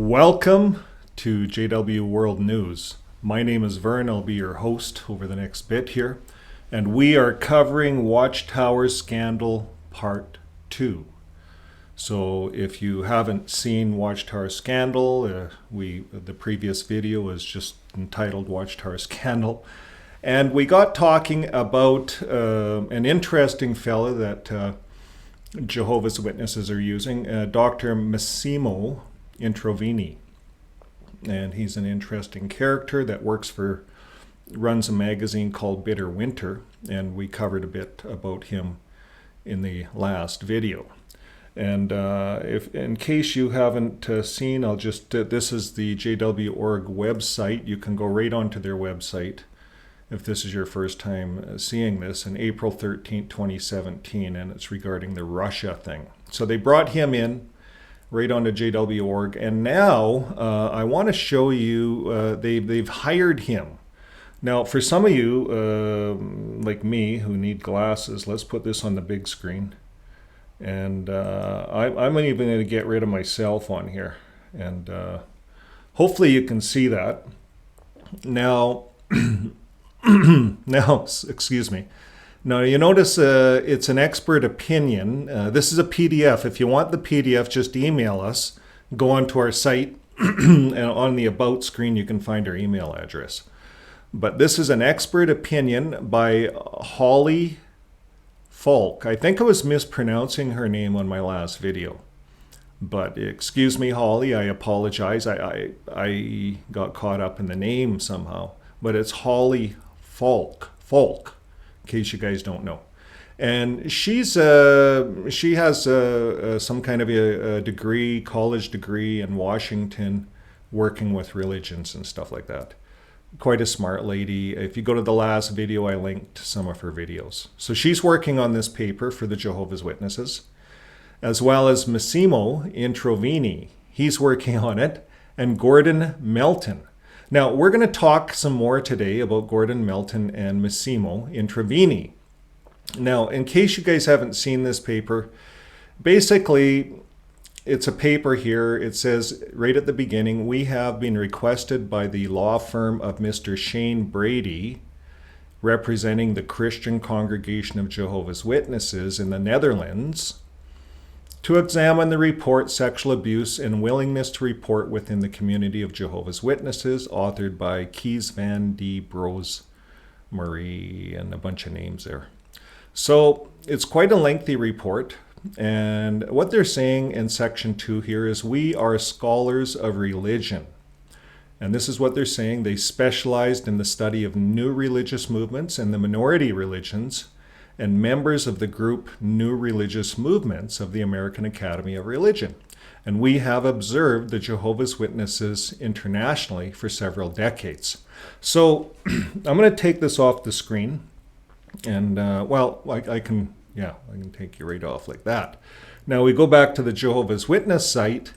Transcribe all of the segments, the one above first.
Welcome to JW World News. My name is Vern. I'll be your host over the next bit here. And we are covering Watchtower Scandal Part 2. So if you haven't seen Watchtower Scandal, the previous video is just entitled Watchtower Scandal. And we got talking about an interesting fellow that Jehovah's Witnesses are using, Dr. Massimo Introvini. And he's an interesting character that runs a magazine called Bitter Winter, and we covered a bit about him in the last video. And if in case you haven't seen, I'll just this is the JW.org website. You can go right onto their website if this is your first time seeing this, in April 13, 2017, and it's regarding the Russia thing. So they brought him in right onto JW.org, and now I want to show you they've hired him. Now, for some of you, like me, who need glasses, let's put this on the big screen. And I'm even going to get rid of myself on here. And hopefully you can see that. Now, excuse me. Now, you notice it's an expert opinion. This is a PDF. If you want the PDF, just email us. Go onto our site, and on the About screen, you can find our email address. But this is an expert opinion by Holly Falk. I think I was mispronouncing her name on my last video. But excuse me, Holly, I apologize. I got caught up in the name somehow. But it's Holly Falk, in case you guys don't know. And she has some kind of a degree, college degree in Washington, working with religions and stuff like that. Quite a smart lady. If you go to the last video, I linked some of her videos. So she's working on this paper for the Jehovah's Witnesses, as well as Massimo Introvini. He's working on it, and Gordon Melton. Now, we're going to talk some more today about Gordon Melton and Massimo Introvini. Now, in case you guys haven't seen this paper, basically, it's a paper here. It says right at the beginning, we have been requested by the law firm of Mr. Shane Brady, representing the Christian Congregation of Jehovah's Witnesses in the Netherlands, to examine the report Sexual Abuse and Willingness to Report Within the Community of Jehovah's Witnesses, authored by Kees van die Broos Marie, and a bunch of names there. So it's quite a lengthy report. And what they're saying in section 2 here is, we are scholars of religion. And this is what they're saying. They specialized in the study of new religious movements and the minority religions, and members of the group New Religious Movements of the American Academy of Religion. And we have observed the Jehovah's Witnesses internationally for several decades. So I'm going to take this off the screen. And, I can take you right off like that. Now we go back to the Jehovah's Witness site.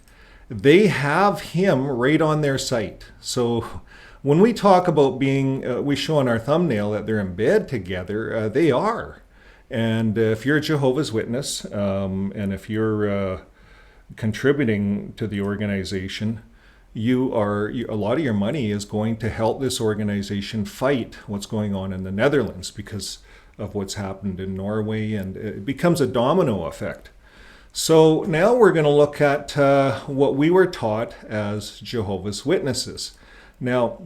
They have him right on their site. So when we talk about we show on our thumbnail that they're in bed together, they are. And if you're a Jehovah's Witness, and if you're contributing to the organization, a lot of your money is going to help this organization fight what's going on in the Netherlands because of what's happened in Norway, and it becomes a domino effect. So now we're going to look at what we were taught as Jehovah's Witnesses. Now,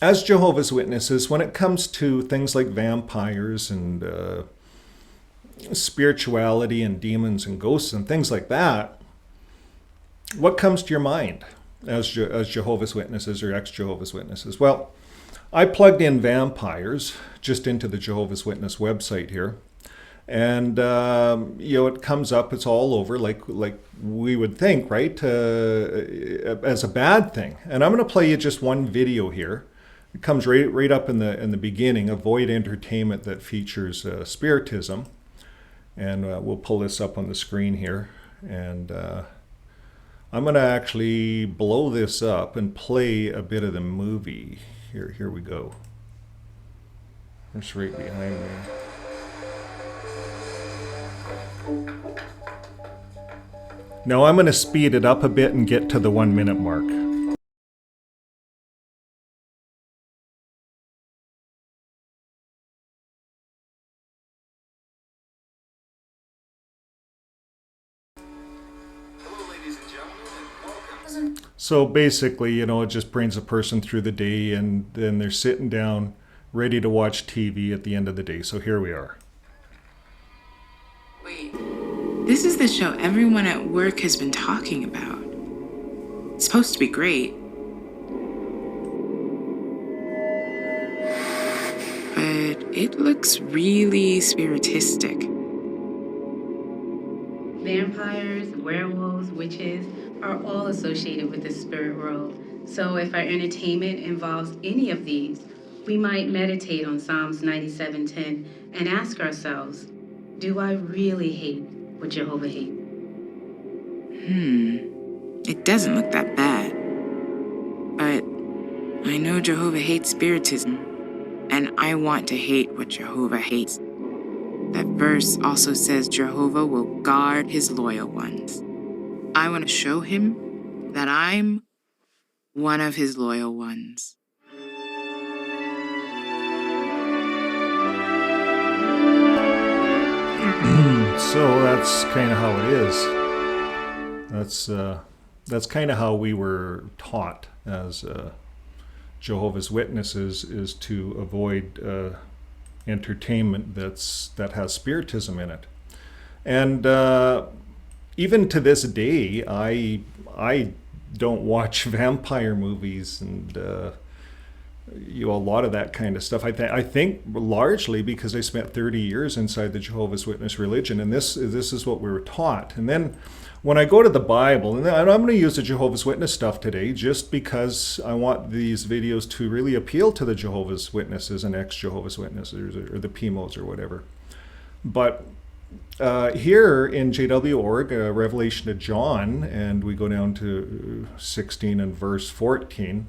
as Jehovah's Witnesses, when it comes to things like vampires and spirituality and demons and ghosts and things like that, what comes to your mind as Jehovah's Witnesses or ex-Jehovah's Witnesses? Well, I plugged in vampires just into the Jehovah's Witness website here, and it comes up. It's all over, like we would think, right? As a bad thing. And I'm going to play you just one video here. It comes right up in the beginning. Avoid entertainment that features spiritism, and we'll pull this up on the screen here. And I'm going to actually blow this up and play a bit of the movie. Here we go. It's right behind me. Now I'm going to speed it up a bit and get to the 1 minute mark. So basically, you know, it just brings a person through the day and then they're sitting down ready to watch TV at the end of the day. So here we are. Wait, this is the show everyone at work has been talking about. It's supposed to be great. But it looks really spiritistic. Vampires, werewolves, witches are all associated with the spirit world. So if our entertainment involves any of these, we might meditate on Psalms 97:10 and ask ourselves, do I really hate what Jehovah hates? It doesn't look that bad. But I know Jehovah hates spiritism, and I want to hate what Jehovah hates. That verse also says Jehovah will guard his loyal ones. I want to show him that I'm one of his loyal ones. So that's kind of how it is. That's kind of how we were taught as Jehovah's Witnesses, is to avoid entertainment that has spiritism in it. And even to this day, I don't watch vampire movies and a lot of that kind of stuff. I think largely because I spent 30 years inside the Jehovah's Witness religion, and this is what we were taught. And then when I go to the Bible, and I'm going to use the Jehovah's Witness stuff today just because I want these videos to really appeal to the Jehovah's Witnesses and ex-Jehovah's Witnesses or the PMOs or whatever. But here in JW.org, Revelation of John, and we go down to 16 and verse 14,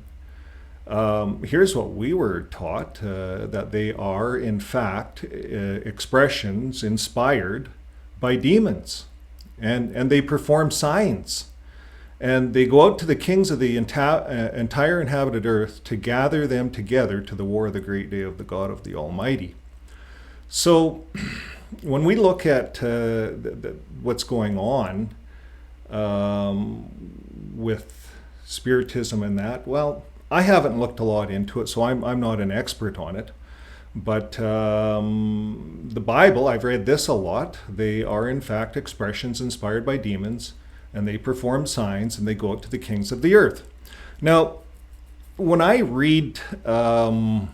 here's what we were taught, that they are in fact expressions inspired by demons. And they perform signs. And they go out to the kings of the entire inhabited earth to gather them together to the war of the great day of the God of the Almighty. So when we look at what's going on with spiritism and that, well, I haven't looked a lot into it, so I'm not an expert on it. But the Bible, I've read this a lot. They are in fact expressions inspired by demons, and they perform signs, and they go out to the kings of the earth. Now, when I read that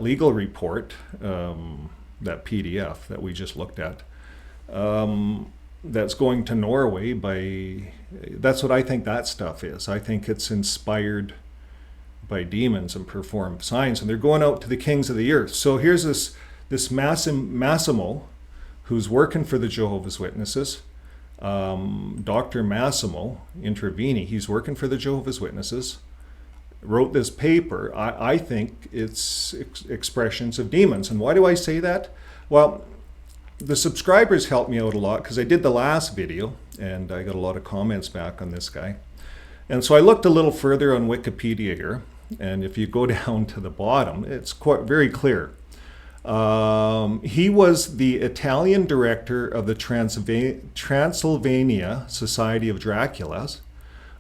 legal report, that PDF that we just looked at, that's going to Norway that's what I think that stuff is. I think it's inspired by demons and perform signs, and they're going out to the kings of the earth. So here's this Massimo, who's working for the Jehovah's Witnesses, Dr. Massimo Intervini. He's working for the Jehovah's Witnesses, wrote this paper. I think it's expressions of demons. And why do I say that? Well, the subscribers helped me out a lot because I did the last video and I got a lot of comments back on this guy. And so I looked a little further on Wikipedia here. And if you go down to the bottom, it's quite very clear. He was the Italian director of the Transylvania Society of Draculas,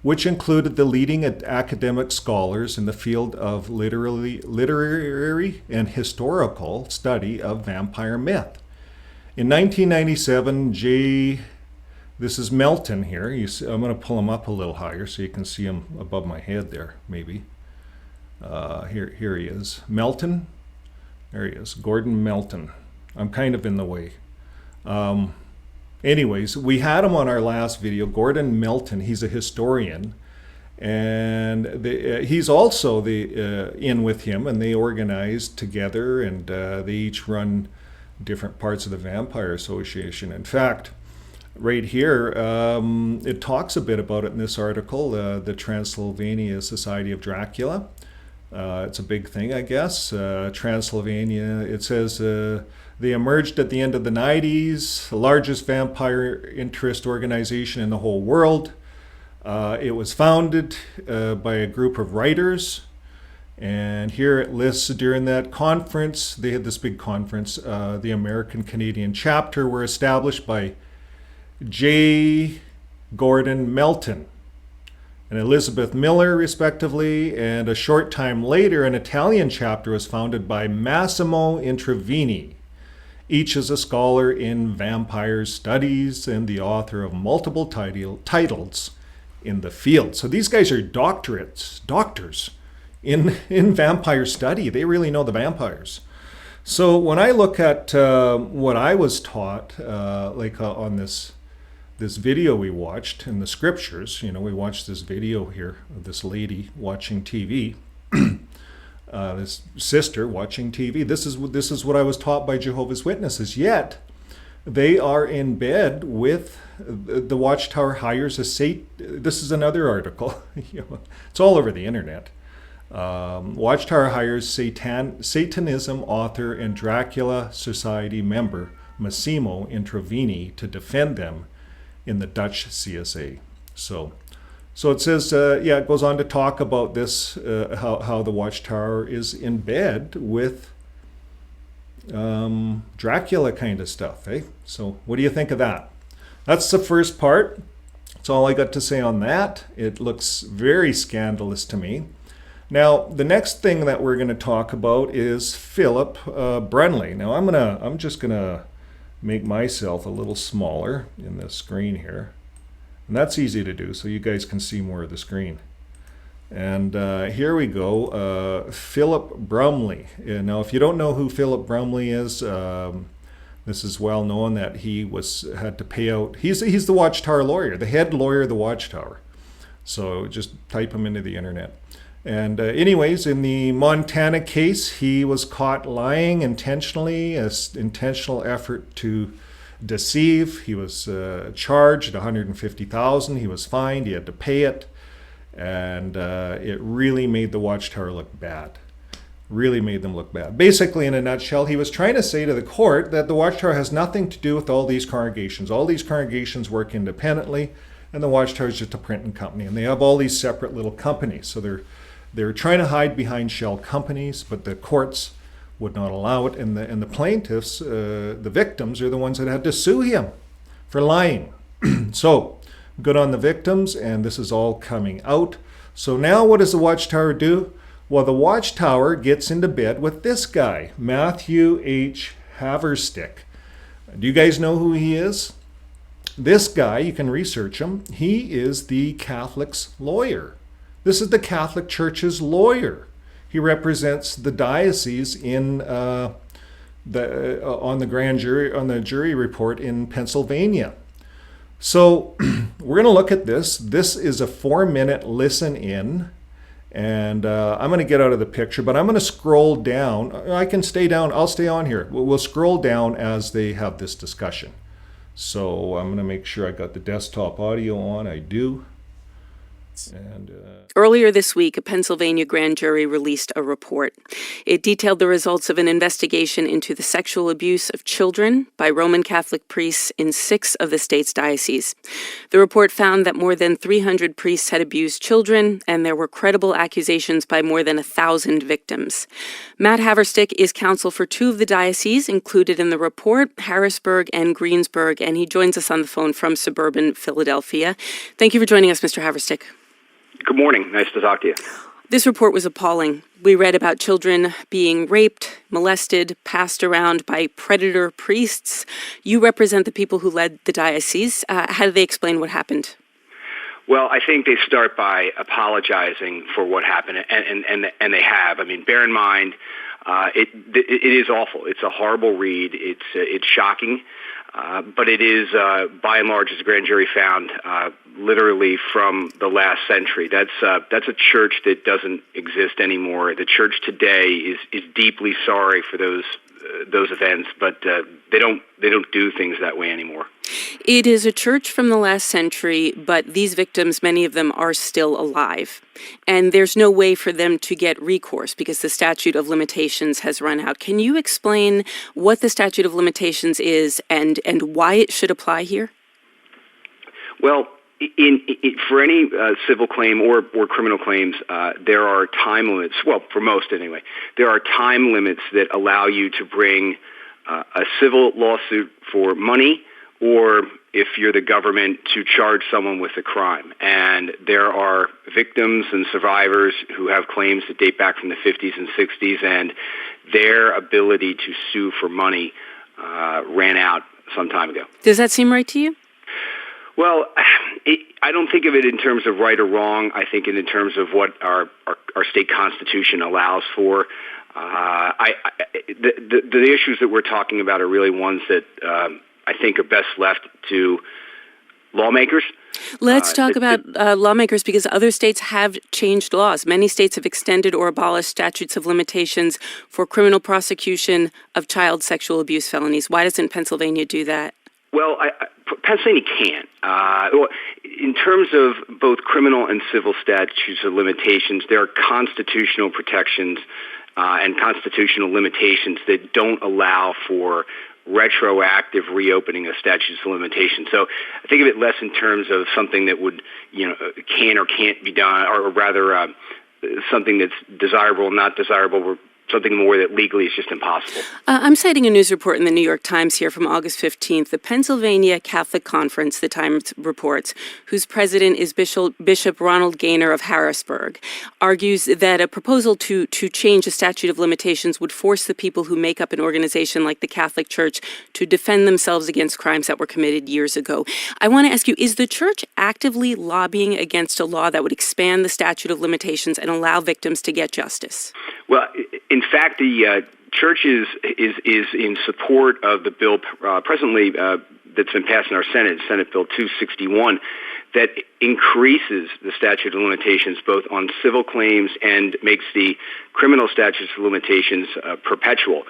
which included the leading academic scholars in the field of literary and historical study of vampire myth. In 1997, this is Melton here. I'm going to pull him up a little higher so you can see him above my head there, maybe. Here he is. Melton. There he is. Gordon Melton. I'm kind of in the way. Anyways, we had him on our last video. Gordon Melton. He's a historian. And he's also in with him, and they organized together, and they each run different parts of the Vampire Association. In fact, right here, it talks a bit about it in this article, the Transylvania Society of Dracula. It's a big thing, I guess. Transylvania, it says they emerged at the end of the 90s, the largest vampire interest organization in the whole world. It was founded by a group of writers. And here it lists during that conference, they had this big conference, the American Canadian chapter were established by J. Gordon Melton and Elizabeth Miller, respectively. And a short time later, an Italian chapter was founded by Massimo Intravini. Each is a scholar in vampire studies and the author of multiple titles in the field. So these guys are doctors in vampire study. They really know the vampires. So when I look at what I was taught, on this video we watched in the scriptures, we watched this video here of this lady watching TV, this sister watching TV. This is what I was taught by Jehovah's Witnesses. Yet they are in bed with the Watchtower hires a This is another article. It's all over the internet. Watchtower hires Satanism author and Dracula Society member Massimo Intravini to defend them in the Dutch CSA. So it says, it goes on to talk about this, how the Watchtower is in bed with Dracula kind of stuff, eh? So what do you think of that? That's the first part. That's all I got to say on that. It looks very scandalous to me. Now, the next thing that we're going to talk about is Philip Brunley. Now, I'm just gonna make myself a little smaller in the screen here, and that's easy to do, so you guys can see more of the screen. And here we go, Philip Brumley. Now, if you don't know who Philip Brumley is, this is well known that he had to pay out. He's the Watchtower lawyer, the head lawyer of the Watchtower. So just type him into the internet. And anyways, in the Montana case, he was caught lying intentionally, an intentional effort to deceive. He was charged $150,000. He was fined. He had to pay it. And it really made the Watchtower look bad. Really made them look bad. Basically, in a nutshell, he was trying to say to the court that the Watchtower has nothing to do with all these congregations. All these congregations work independently, and the Watchtower is just a printing company. And they have all these separate little companies. So they're trying to hide behind shell companies, but the courts would not allow it. And the plaintiffs, the victims, are the ones that had to sue him for lying. So good on the victims, and this is all coming out. So now what does the Watchtower do? Well, the Watchtower gets into bed with this guy, Matthew H. Haverstick. Do you guys know who he is? This guy, you can research him. He is the Catholic's lawyer. This is the Catholic Church's lawyer. He represents the diocese on the jury report in Pennsylvania. So we're going to look at this. This is a 4-minute listen in, and I'm going to get out of the picture, but I'm going to scroll down. I can stay down. I'll stay on here. We'll scroll down as they have this discussion. So I'm going to make sure I got the desktop audio on. I do. And earlier this week, a Pennsylvania grand jury released a report. It detailed the results of an investigation into the sexual abuse of children by Roman Catholic priests in 6 of the state's dioceses. The report found that more than 300 priests had abused children, and there were credible accusations by more than 1,000 victims. Matt Haverstick is counsel for 2 of the dioceses included in the report, Harrisburg and Greensburg, and he joins us on the phone from suburban Philadelphia. Thank you for joining us, Mr. Haverstick. Good morning. Nice to talk to you. This report was appalling. We read about children being raped, molested, passed around by predator priests. You represent the people who led the diocese. How do they explain what happened? Well, I think they start by apologizing for what happened, and they have. I mean, bear in mind, it is awful. It's a horrible read. It's shocking. But it is, by and large, as the grand jury found, literally from the last century. That's a church that doesn't exist anymore. The church today is deeply sorry for those events, but they don't do things that way anymore. It is a church from the last century, but these victims, many of them, are still alive. And there's no way for them to get recourse because the statute of limitations has run out. Can you explain what the statute of limitations is and why it should apply here? Well, for any civil claim or criminal claims, there are time limits. Well, for most anyway, there are time limits that allow you to bring a civil lawsuit for money, or if you're the government, to charge someone with a crime. And there are victims and survivors who have claims that date back from the 50s and 60s, and their ability to sue for money ran out some time ago. Does that seem right to you? Well, I don't think of it in terms of right or wrong. I think in terms of what our state constitution allows for. The issues that we're talking about are really ones that I think are best left to lawmakers. Let's talk about lawmakers, because other states have changed laws. Many states have extended or abolished statutes of limitations for criminal prosecution of child sexual abuse felonies. Why doesn't Pennsylvania do that? Well, Pennsylvania can't. In terms of both criminal and civil statutes of limitations, there are constitutional protections and constitutional limitations that don't allow for retroactive reopening of statutes of limitations. So I think of it less in terms of something that would, can or can't be done, or rather something that's desirable, not desirable, something more that legally is just impossible. I'm citing a news report in the New York Times here from August 15th. The Pennsylvania Catholic Conference, the Times reports, whose president is Bishop Ronald Gaynor of Harrisburg, argues that a proposal to change the statute of limitations would force the people who make up an organization like the Catholic Church to defend themselves against crimes that were committed years ago. I want to ask you, is the Church actively lobbying against a law that would expand the statute of limitations and allow victims to get justice? Well, in fact, the Church is in support of the bill presently that's been passed in our Senate Bill 261, that increases the statute of limitations both on civil claims and makes the criminal statutes of limitations perpetual.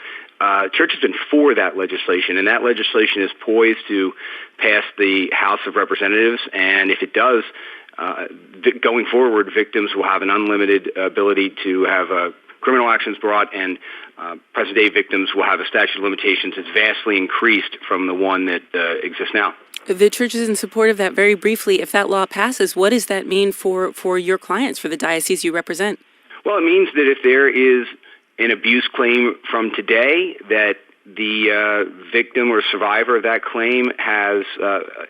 Church has been for that legislation, and that legislation is poised to pass the House of Representatives, and if it does, going forward, victims will have an unlimited ability to have criminal actions brought, and present-day victims will have a statute of limitations that's vastly increased from the one that exists now. The Church is in support of that. Very briefly, if that law passes, what does that mean for your clients, for the diocese you represent? Well, it means that if there is an abuse claim from today, that the victim or survivor of that claim has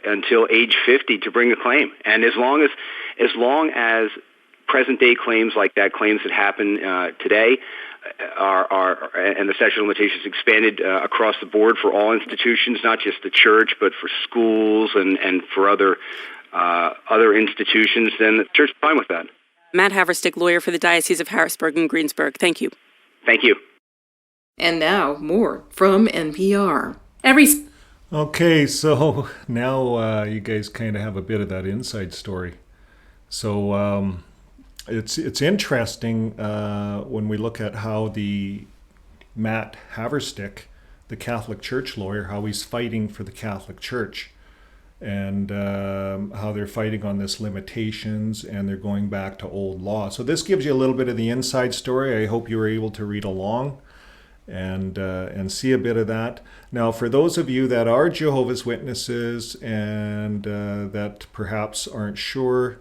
until age 50 to bring a claim. And as long as present-day claims like that, claims that happen today, and the statute of limitations expanded across the board for all institutions, not just the Church, but for schools and for other institutions, then the Church is fine with that. Matt Haverstick, lawyer for the Diocese of Harrisburg and Greensburg. Thank you. Thank you. And now, more from NPR. Okay, so now you guys kind of have a bit of that inside story. So it's interesting when we look at how the Matt Haverstick, the Catholic Church lawyer, how he's fighting for the Catholic Church, and how they're fighting on this limitations, and they're going back to old law. So this gives you a little bit of the inside story. I hope you were able to read along and see a bit of that. Now, for those of you that are Jehovah's Witnesses and that perhaps aren't sure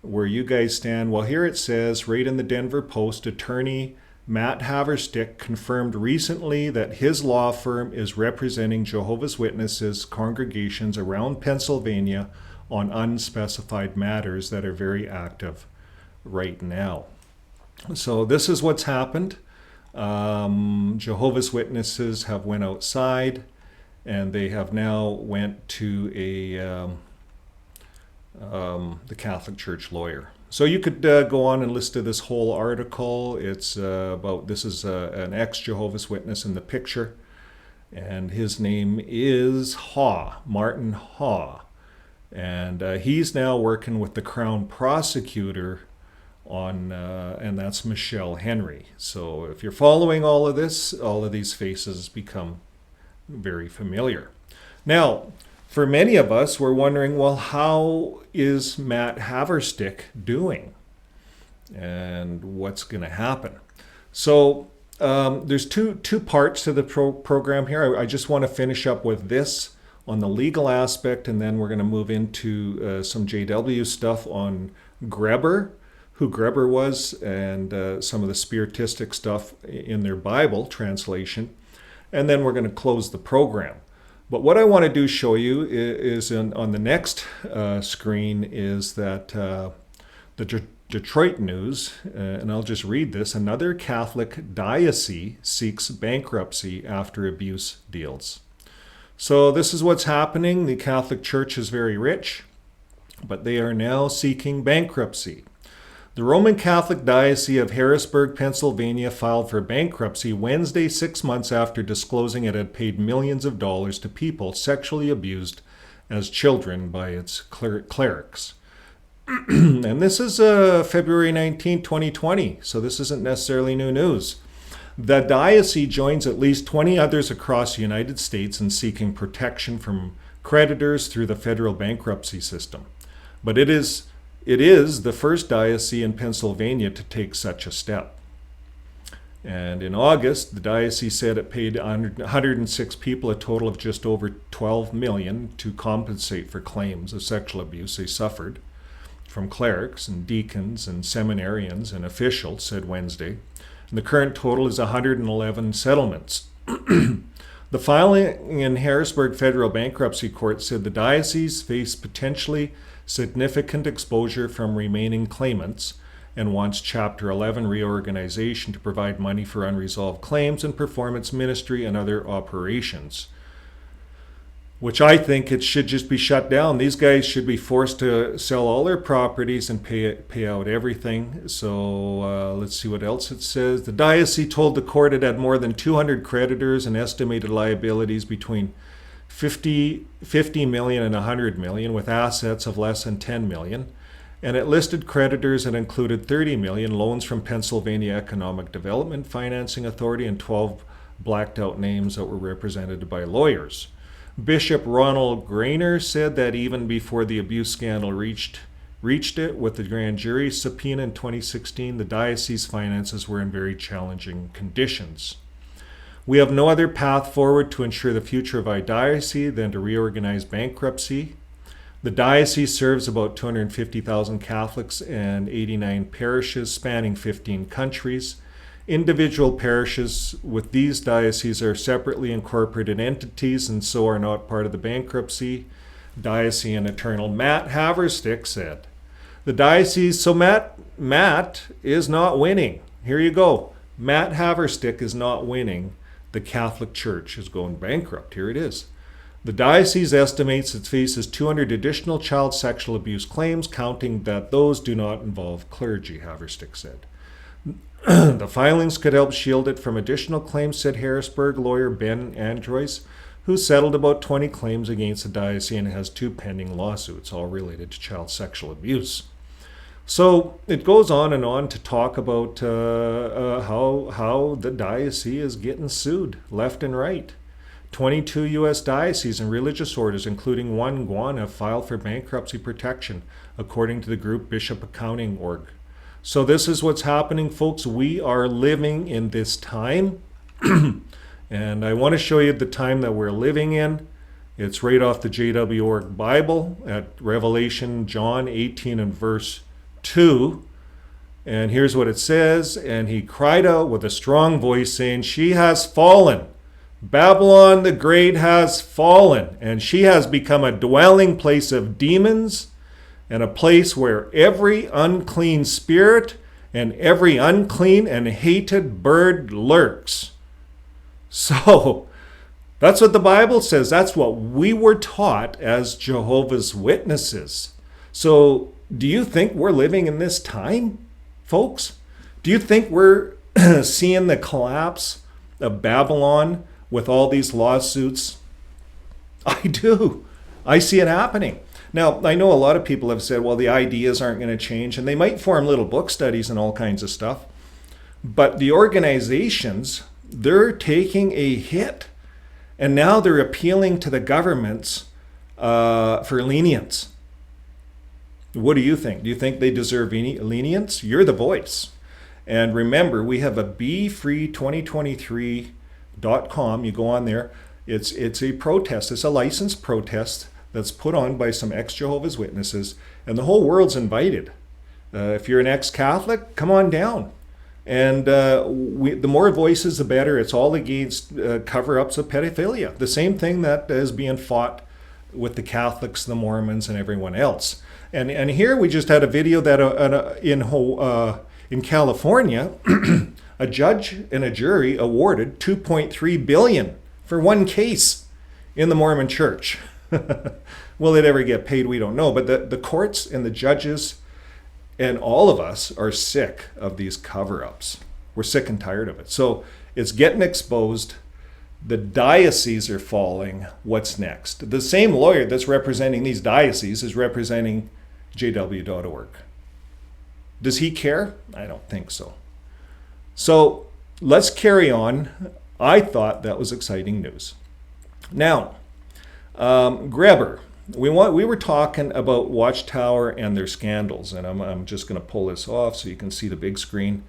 where you guys stand, well, here it says, right in the Denver Post, attorney Matt Haverstick confirmed recently that his law firm is representing Jehovah's Witnesses congregations around Pennsylvania on unspecified matters that are very active right now. So this is what's happened. Jehovah's Witnesses have went outside, and they have now went to the Catholic Church lawyer. So you could go on and listen to this whole article. It's about, this is an ex-Jehovah's Witness in the picture, and his name is Martin Haw. And he's now working with the Crown Prosecutor on, and that's Michelle Henry. So if you're following all of this, all of these faces become very familiar. Now, for many of us, we're wondering, well, how is Matt Haverstick doing? And what's going to happen? So there's two parts to the program here. I just want to finish up with this on the legal aspect, and then we're going to move into some JW stuff on Greber, who Greber was, and some of the spiritistic stuff in their Bible translation. And then we're going to close the program. But what I want to do show you is on the next screen is that the Detroit News, and I'll just read this, another Catholic diocese seeks bankruptcy after abuse deals. So this is what's happening. The Catholic Church is very rich, but they are now seeking bankruptcy. The Roman Catholic Diocese of Harrisburg, Pennsylvania filed for bankruptcy Wednesday, 6 months after disclosing it had paid millions of dollars to people sexually abused as children by its clerics. And this is February 19, 2020, so this isn't necessarily new news. The diocese joins at least 20 others across the United States in seeking protection from creditors through the federal bankruptcy system. But it is the first diocese in Pennsylvania to take such a step. And in August, the diocese said it paid 106 people a total of just over $12 million to compensate for claims of sexual abuse they suffered from clerics and deacons and seminarians and officials, said Wednesday. And the current total is 111 settlements. The filing in Harrisburg Federal Bankruptcy Court said the diocese faced potentially significant exposure from remaining claimants and wants Chapter 11 reorganization to provide money for unresolved claims and perform its ministry and other operations. Which I think it should just be shut down. These guys should be forced to sell all their properties and pay out everything. So let's see what else it says. The diocese told the court it had more than 200 creditors and estimated liabilities between 50 million and 100 million, with assets of less than 10 million. And it listed creditors that included 30 million loans from Pennsylvania Economic Development Financing Authority and 12 blacked out names that were represented by lawyers. Bishop Ronald Grainer said that even before the abuse scandal reached it with the grand jury subpoena in 2016, the diocese finances were in very challenging conditions. We have no other path forward to ensure the future of our diocese than to reorganize bankruptcy. The diocese serves about 250,000 Catholics and 89 parishes spanning 15 countries. Individual parishes with these dioceses are separately incorporated entities and so are not part of the bankruptcy. Diocesan Attorney Matt Haverstick said. The diocese, so Matt is not winning. Here you go. Matt Haverstick is not winning. The Catholic Church is going bankrupt. Here it is. The diocese estimates it faces 200 additional child sexual abuse claims, counting that those do not involve clergy, Haverstick said. The filings could help shield it from additional claims, said Harrisburg lawyer Ben Androis, who settled about 20 claims against the diocese and has 2 pending lawsuits, all related to child sexual abuse. So it goes on and on to talk about how the diocese is getting sued left and right. 22 U.S. dioceses and religious orders, including one Guam, have filed for bankruptcy protection, according to the group Bishop Accounting Org. So this is what's happening, folks. We are living in this time. And I want to show you the time that we're living in. It's right off the JW Org Bible at Revelation, John 18 and verse 2. And here's what it says. And he cried out with a strong voice, saying, "She has fallen. Babylon the Great has fallen, and she has become a dwelling place of demons, and a place where every unclean spirit and every unclean and hated bird lurks." So that's what the Bible says. That's what we were taught as Jehovah's Witnesses. So do you think we're living in this time, folks? Do you think we're seeing the collapse of Babylon with all these lawsuits? I do. I see it happening. Now, I know a lot of people have said, well, the ideas aren't going to change, and they might form little book studies and all kinds of stuff. But the organizations, they're taking a hit. And now they're appealing to the governments for lenience. What do you think? Do you think they deserve any lenience? You're the voice. And remember, we have a BeFree2023.com. You go on there. It's a protest. It's a licensed protest that's put on by some ex-Jehovah's Witnesses, and the whole world's invited. If you're an ex-Catholic, come on down. And the more voices, the better. It's all against cover-ups of pedophilia. The same thing that is being fought with the Catholics, the Mormons, and everyone else. And here we just had a video that in California, a judge and a jury awarded $2.3 billion for one case in the Mormon Church. Will it ever get paid? We don't know. But the courts and the judges and all of us are sick of these cover-ups. We're sick and tired of it. So it's getting exposed. The dioceses are falling. What's next? The same lawyer that's representing these dioceses is representing jw.org. Does he care? I don't think so. So let's carry on. I thought that was exciting news. Now, Greber. We were talking about Watchtower and their scandals, and I'm just going to pull this off so you can see the big screen,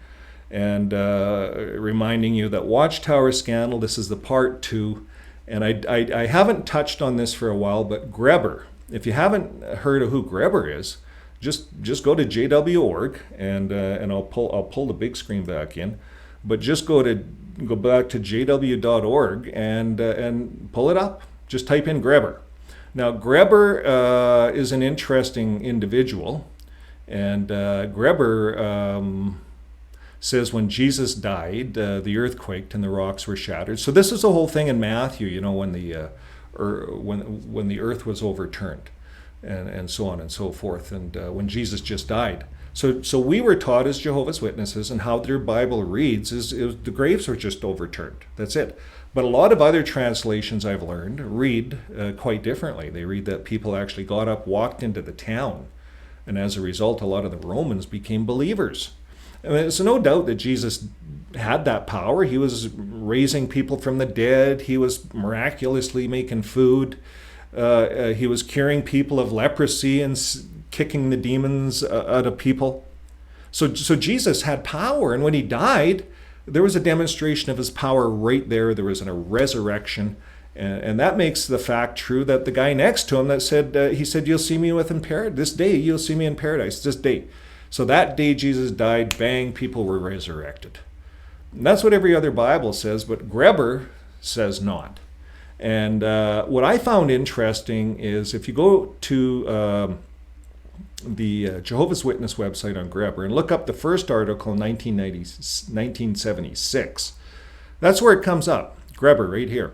and reminding you that Watchtower scandal, this is the part 2, and I haven't touched on this for a while, but Greber, if you haven't heard of who Greber is, just go to jw.org, and I'll pull the big screen back in, but just go back to jw.org and pull it up. Just type in Greber. Now, Greber is an interesting individual, and Greber says when Jesus died, the earth quaked and the rocks were shattered. So this is the whole thing in Matthew, when the earth was overturned, and so on and so forth, and when Jesus just died. So we were taught as Jehovah's Witnesses, and how their Bible reads is the graves were just overturned. That's it. But a lot of other translations I've learned read quite differently. They read that people actually got up, walked into the town, and as a result, a lot of the Romans became believers. I mean, it's no doubt that Jesus had that power. He was raising people from the dead. He was miraculously making food. He was curing people of leprosy and kicking the demons out of people. So Jesus had power, and when he died, there was a demonstration of his power right there. There was a resurrection, and that makes the fact true that the guy next to him that said, he said, "You'll see me in paradise. This day you'll see me in paradise, this day." So that day Jesus died, bang, people were resurrected. And that's what every other Bible says, but Greber says not. And what I found interesting is if you go to the Jehovah's Witness website on Greber and look up the first article in 1976. That's where it comes up. Greber right here,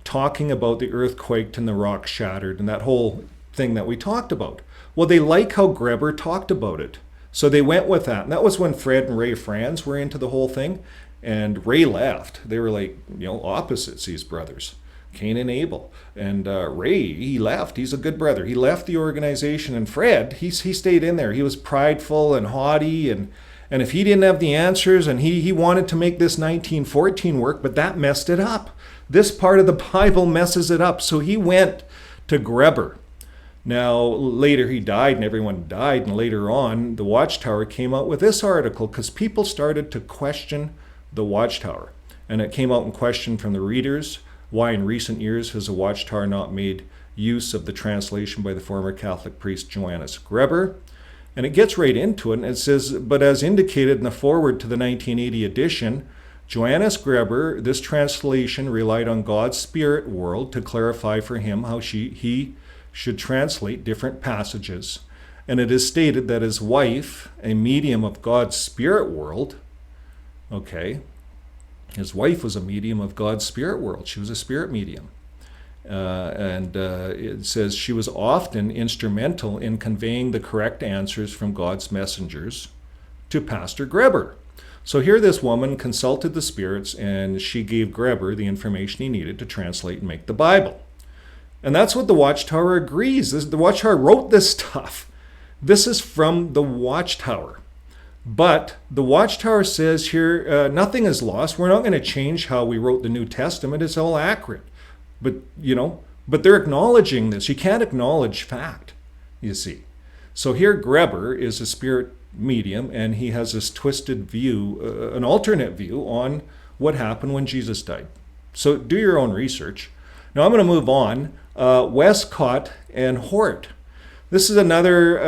talking about the earth quaked and the rock shattered and that whole thing that we talked about. Well, they like how Greber talked about it. So they went with that. And that was when Fred and Ray Franz were into the whole thing. And Ray left. They were like, opposites, these brothers. Cain and Abel. And Ray, he left. He's a good brother. He left the organization. And Fred, he stayed in there. He was prideful and haughty. And if he didn't have the answers, and he wanted to make this 1914 work, but that messed it up. This part of the Bible messes it up. So he went to Greber. Now, later he died and everyone died. And later on, the Watchtower came out with this article because people started to question the Watchtower. And it came out in question from the readers. Why in recent years has the Watchtower not made use of the translation by the former Catholic priest Johannes Greber? And it gets right into it, and it says, but as indicated in the foreword to the 1980 edition, Johannes Greber, this translation relied on God's spirit world to clarify for him how he should translate different passages. And it is stated that his wife, a medium of God's spirit world, his wife was a medium of God's spirit world. She was a spirit medium. It says she was often instrumental in conveying the correct answers from God's messengers to Pastor Greber. So here this woman consulted the spirits, and she gave Greber the information he needed to translate and make the Bible. And that's what the Watchtower agrees. The Watchtower wrote this stuff. This is from the Watchtower. But the Watchtower says here, nothing is lost. We're not going to change how we wrote the New Testament. It's all accurate. But, But they're acknowledging this. You can't acknowledge fact, you see. So here Greber is a spirit medium, and he has this twisted view, an alternate view on what happened when Jesus died. So do your own research. Now I'm going to move on. Westcott and Hort. This is another,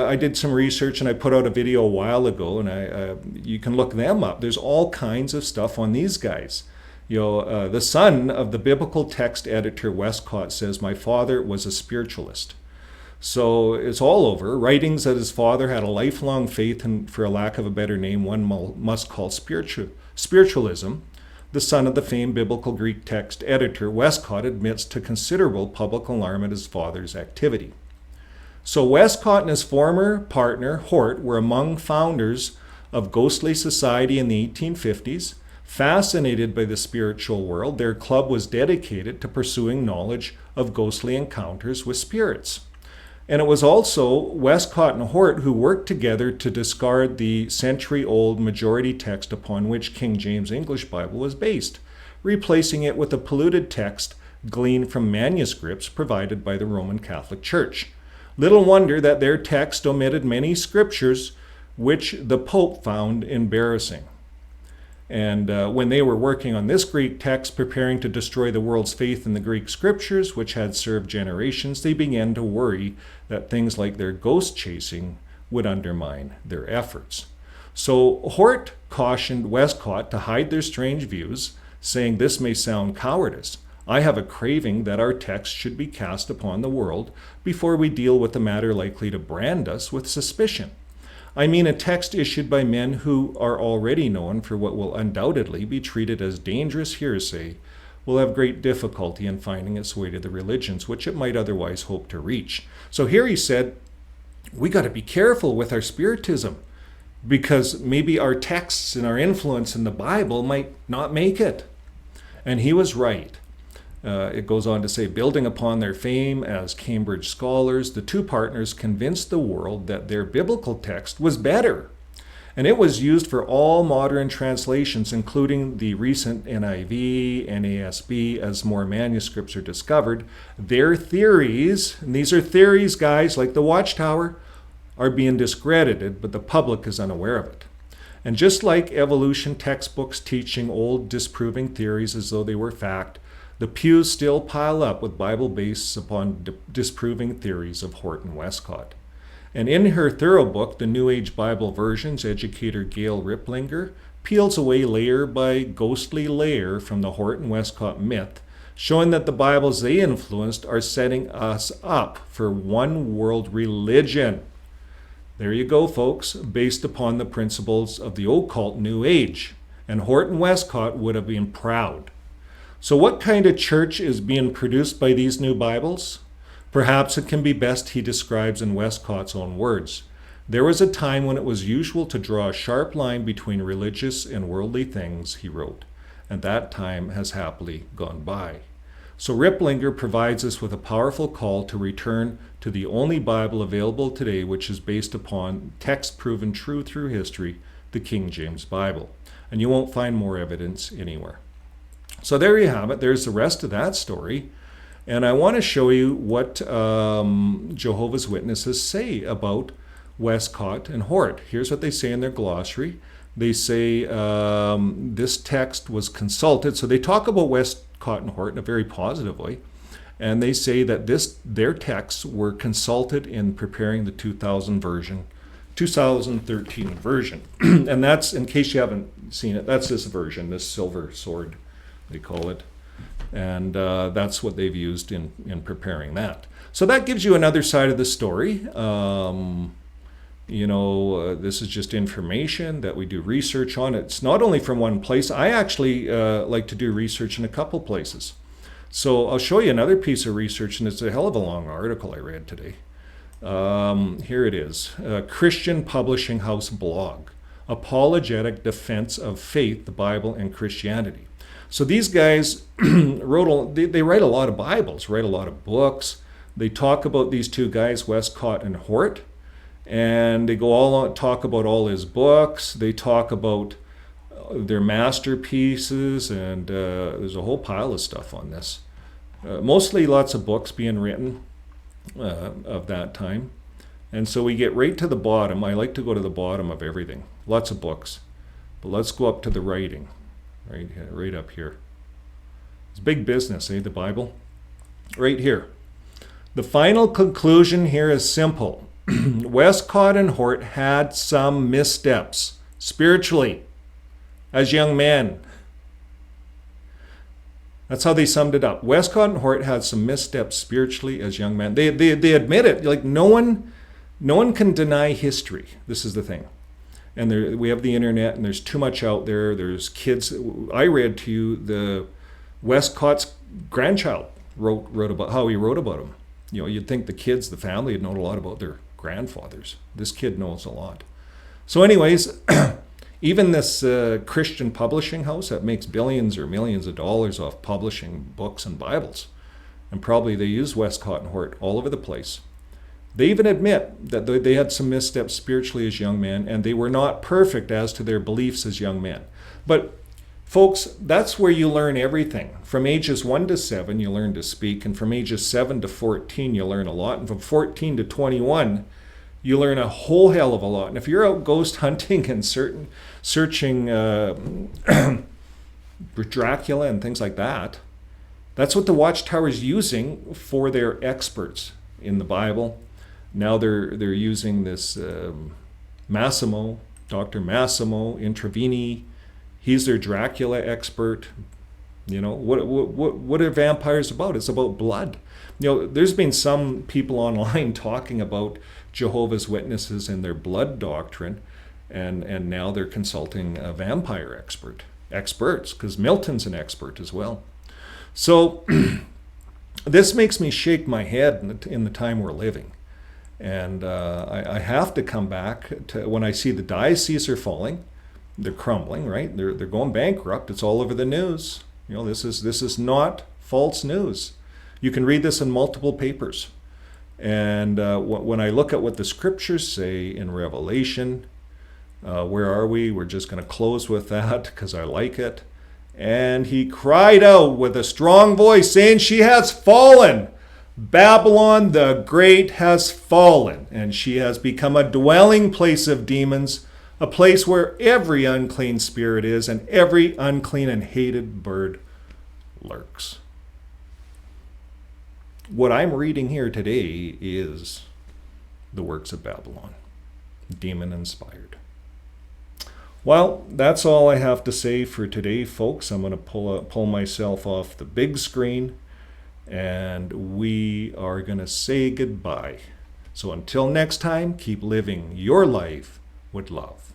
I did some research and I put out a video a while ago, and you can look them up. There's all kinds of stuff on these guys. The son of the biblical text editor Westcott says, "My father was a spiritualist." So it's all over. Writings that his father had a lifelong faith in, for a lack of a better name, one must call spiritualism. The son of the famed biblical Greek text editor Westcott admits to considerable public alarm at his father's activity. So Westcott and his former partner, Hort, were among founders of Ghostly Society in the 1850s. Fascinated by the spiritual world, their club was dedicated to pursuing knowledge of ghostly encounters with spirits. And it was also Westcott and Hort who worked together to discard the century-old majority text upon which King James English Bible was based, replacing it with a polluted text gleaned from manuscripts provided by the Roman Catholic Church. Little wonder that their text omitted many scriptures which the Pope found embarrassing. And when they were working on this Greek text, preparing to destroy the world's faith in the Greek scriptures, which had served generations, they began to worry that things like their ghost chasing would undermine their efforts. So Hort cautioned Westcott to hide their strange views, saying, "This may sound cowardice. I have a craving that our text should be cast upon the world before we deal with a matter likely to brand us with suspicion. I mean a text issued by men who are already known for what will undoubtedly be treated as dangerous hearsay will have great difficulty in finding its way to the religions which it might otherwise hope to reach." So here he said, we got to be careful with our spiritism, because maybe our texts and our influence in the Bible might not make it. And he was right. It goes on to say, building upon their fame as Cambridge scholars, the two partners convinced the world that their biblical text was better. And it was used for all modern translations, including the recent NIV, NASB, as more manuscripts are discovered. Their theories, and these are theories, guys, like the Watchtower, are being discredited, but the public is unaware of it. And just like evolution textbooks teaching old disproving theories as though they were fact, the pews still pile up with Bible bases upon disproving theories of Hort and Westcott. And in her thorough book, The New Age Bible Versions, educator Gail Riplinger peels away layer by ghostly layer from the Hort and Westcott myth, showing that the Bibles they influenced are setting us up for one world religion. There you go, folks, based upon the principles of the occult New Age. And Hort and Westcott would have been proud. So what kind of church is being produced by these new Bibles? Perhaps it can be best he describes in Westcott's own words. There was a time when it was usual to draw a sharp line between religious and worldly things, he wrote, and that time has happily gone by. So Riplinger provides us with a powerful call to return to the only Bible available today, which is based upon text proven true through history, the King James Bible. And you won't find more evidence anywhere. So there you have it. There's the rest of that story. And I want to show you what Jehovah's Witnesses say about Westcott and Hort. Here's what they say in their glossary. They say this text was consulted. So they talk about Westcott and Hort in a very positive way. And they say that their texts were consulted in preparing the 2013 version. And that's, in case you haven't seen it, that's this version, this silver sword, they call it. And that's what they've used in preparing that. So that gives you another side of the story. This is just information that we do research on. It's not only from one place. I actually like to do research in a couple places. So I'll show you another piece of research, and it's a hell of a long article I read today. Here it is. Christian Publishing House blog. Apologetic Defense of Faith, the Bible, and Christianity. So these guys they write a lot of Bibles, write a lot of books. They talk about these two guys, Westcott and Hort, and they go all on, talk about all his books. They talk about their masterpieces, and there's a whole pile of stuff on this. Mostly lots of books being written of that time. And so we get right to the bottom. I like to go to the bottom of everything. Lots of books. But let's go up to the writing, right up here. It's big business, the Bible? Right here. The final conclusion here is simple. Westcott and Hort had some missteps spiritually as young men. That's how they summed it up. Westcott and Hort had some missteps spiritually as young men. They admit it. Like no one can deny history. This is the thing. And we have the internet, and there's too much out there. There's kids. I read to you the Westcott's grandchild wrote about how he wrote about him. You'd think the kids, the family, had known a lot about their grandfathers. This kid knows a lot. So anyways, even this Christian publishing house that makes billions or millions of dollars off publishing books and Bibles, and probably they use Westcott and Hort all over the place. They even admit that they had some missteps spiritually as young men, and they were not perfect as to their beliefs as young men. But folks, that's where you learn everything. From ages 1 to 7, you learn to speak, and from ages 7 to 14, you learn a lot, and from 14 to 21, you learn a whole hell of a lot. And if you're out ghost hunting and searching Dracula and things like that, that's what the Watchtower is using for their experts in the Bible. Now they're using this Massimo, Dr. Massimo Intravini. He's their Dracula expert. What are vampires about? It's about blood. There's been some people online talking about Jehovah's Witnesses and their blood doctrine, and now they're consulting a vampire experts, because Milton's an expert as well. So this makes me shake my head in the time we're living. And I have to come back to when I see the Diocese are falling, they're crumbling, right? They're going bankrupt. It's all over the news. This is not false news. You can read this in multiple papers. And when I look at what the scriptures say in Revelation, where are we? We're just going to close with that because I like it. And he cried out with a strong voice, saying, "She has fallen. Babylon the Great has fallen, and she has become a dwelling place of demons, a place where every unclean spirit is, and every unclean and hated bird lurks." What I'm reading here today is the works of Babylon, demon-inspired. Well, that's all I have to say for today, folks. I'm going to pull myself off the big screen, and we are going to say goodbye. So until next time, keep living your life with love.